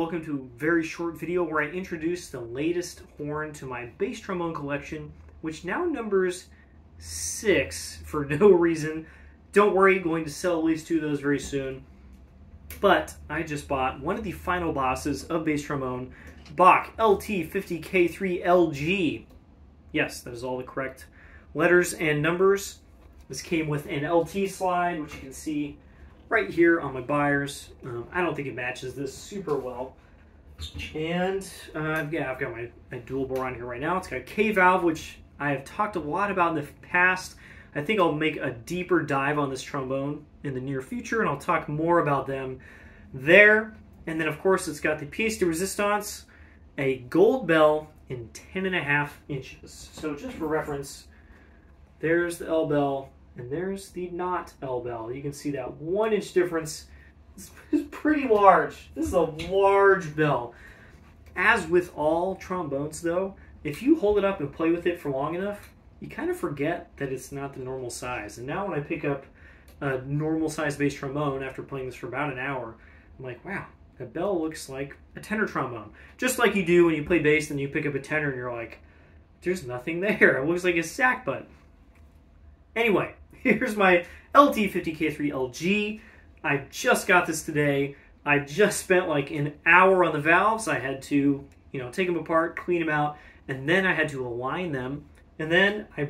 welcome to a very short video where I introduce the latest horn to my bass trombone collection, which now numbers 6 for no reason. Don't worry, going to sell at least 2 of those very soon. But I just bought one of the final bosses of bass trombone, Bach LT50K3LG. Yes, that is all the correct letters and numbers. This came with an LT slide, which you can see right here on my buyers. I don't think it matches this super well. And yeah, I've got my dual bore on here right now. It's got a K valve, which I have talked a lot about in the past. I think I'll make a deeper dive on this trombone in the near future, and I'll talk more about them there. And then, of course, it's got the pièce de résistance, a gold bell in 10.5 inches. So just for reference, there's the L bell, and there's the not L bell. You can see that 1-inch difference is pretty large. This is a large bell. As with all trombones, though, if you hold it up and play with it for long enough, you kind of forget that it's not the normal size. And now when I pick up a normal size bass trombone after playing this for about an hour, I'm like, wow, that bell looks like a tenor trombone. Just like you do when you play bass and you pick up a tenor and you're like, there's nothing there. It looks like a sack butt. Anyway, here's my LT50K3LG. I just got this today. I just spent like an hour on the valves. I had to, take them apart, clean them out, and then I had to align them. And then I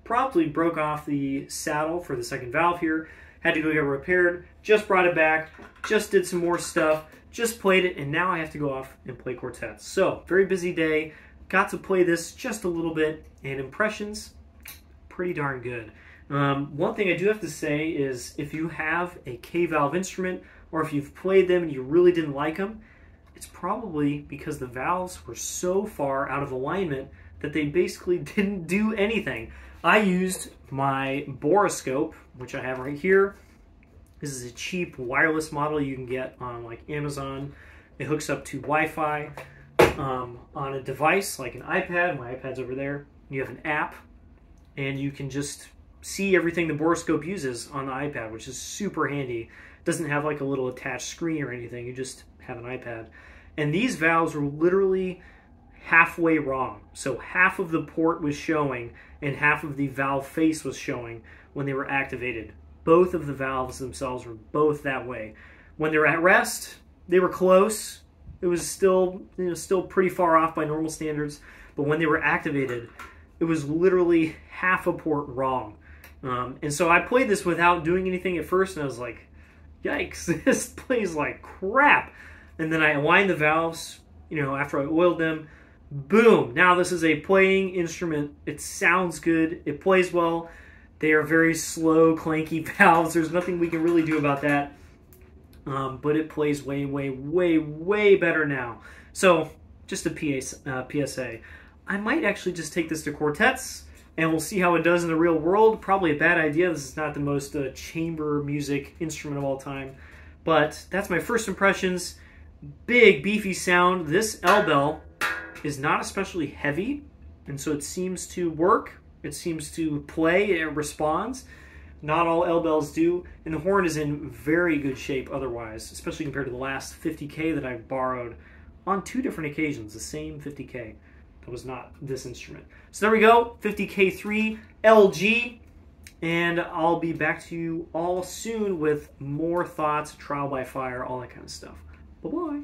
promptly broke off the saddle for the second valve here. Had to go get it repaired. Just brought it back. Just did some more stuff. Just played it, and now I have to go off and play quartets. So, very busy day. Got to play this just a little bit, and impressions, pretty darn good. One thing I do have to say is if you have a K-valve instrument, or if you've played them and you really didn't like them, it's probably because the valves were so far out of alignment that they basically didn't do anything. I used my boroscope, which I have right here. This is a cheap wireless model you can get on like Amazon. It hooks up to Wi-Fi on a device like an iPad. My iPad's over there. You have an app, and you can just see everything the boroscope uses on the iPad, which is super handy. It doesn't have like a little attached screen or anything. You just have an iPad. And these valves were literally halfway wrong. So half of the port was showing and half of the valve face was showing when they were activated. Both of the valves themselves were both that way. When they were at rest, they were close. It was still, still pretty far off by normal standards. But when they were activated, it was literally half a port wrong. And so I played this without doing anything at first, and I was like, yikes, this plays like crap. And then I aligned the valves, after I oiled them. Boom! Now this is a playing instrument. It sounds good. It plays well. They are very slow, clanky valves. There's nothing we can really do about that. But it plays way, way, way, way better now. So, just a PSA. I might actually just take this to quartets, and we'll see how it does in the real world. Probably a bad idea. This is not the most chamber music instrument of all time. But that's my first impressions. Big, beefy sound. This L bell is not especially heavy, and so it seems to work. It seems to play. It responds. Not all L bells do, and the horn is in very good shape otherwise, especially compared to the last 50K that I've borrowed on 2 different occasions, the same 50K. That was not this instrument. So there we go, 50K3 LG, and I'll be back to you all soon with more thoughts, trial by fire, all that kind of stuff. Bye-bye.